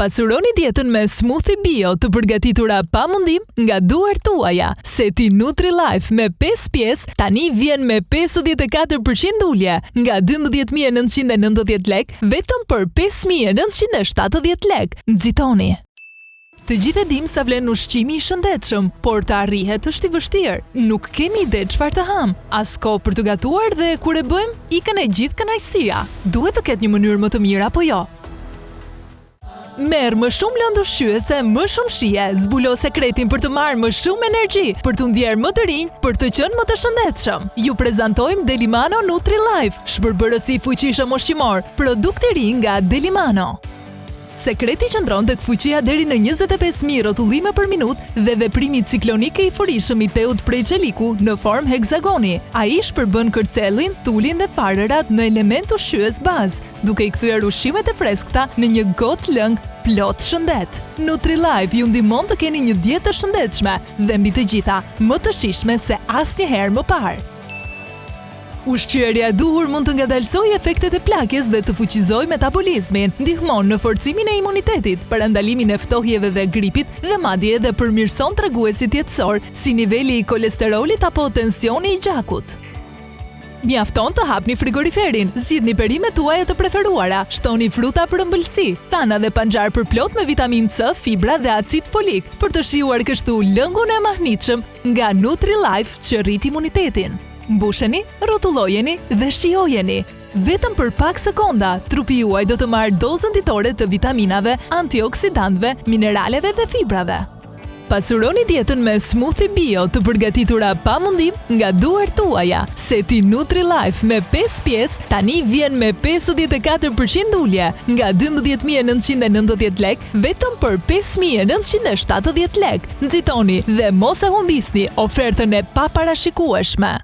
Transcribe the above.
Pasuroni dietën me smoothie bio të përgatitura pa mundim nga duart tuaja. Seti Nutri-Life me 5 pjesë tani vjen me 54% ulje nga 12.990 lek vetëm për 5.970 lek. Nxitoni! Të gjithë e dim sa vlen ushqimi i shëndetshëm, por të arrihet është i vështirë. Nuk kemi ide çfarë të ham, as kohë për të gatuar dhe kur e bëjmë, ikën e gjithë kënaqësia. Duhet të ketë një mënyrë më të mirë apo jo? Merë më shumë lëndë ushqyese, më shumë shije, zbulo sekretin për të marrë më shumë energji, për të ndjerë më të rinj, për të qenë më të shëndetshëm. Ju prezantojmë Delimano Nutri-Life, shpërbërësi fuqishëm ushqimor, produkt i ri nga Delimano. Sekreti qëndron tek fuqia deri në 25.000 rrotullime për minutë dhe veprimi ciklonik e i furishëm i teut prej çeliku në formë heksagoni. Ai shpërbën kërcellin, tulin dhe farërat në element ushqyes bazë, duke i kthyer ushqimet e freskëta në një gotë lëng plot shëndet. Nutri-Life ju ndihmon të keni një dietë të shëndetshme dhe mbi të gjitha më të shijshme se asnjëherë më parë. Ushqyerja e duhur mund të ngadalsojë efektet e plakjes dhe të fuqizojë metabolizmin, ndihmon në forcimin e imunitetit, parandalimin e ftohjeve dhe gripit dhe madje edhe përmirëson treguesit jetësor, si niveli i kolesterolit apo tensioni i gjakut. Mjafton të hapni frigoriferin, zgjidhni perimet tuaja të preferuara, shtoni fruta për ëmbëlsi, thana dhe panxar përplot me vitaminë C, fibra dhe acid folik, për të shijuar kështu lëngun e mahnitshëm nga Nutri-Life që rrit imunitetin. Mbusheni, rrotullojeni dhe shijojeni. Vetëm për pak sekonda, trupi juaj do të marrë dozën ditore të vitaminave, antioksidantëve, mineraleve dhe fibrave. Pasuroni dietën me smoothie bio të përgatitura pa mundim nga duart tuaja. Seti Nutri-Life me 5 pjesë tani vjen me 54% ulje nga 12.990 lek vetëm për 5.970 lek. Nxitoni dhe mos e humbisni ofertën e paparashikueshme.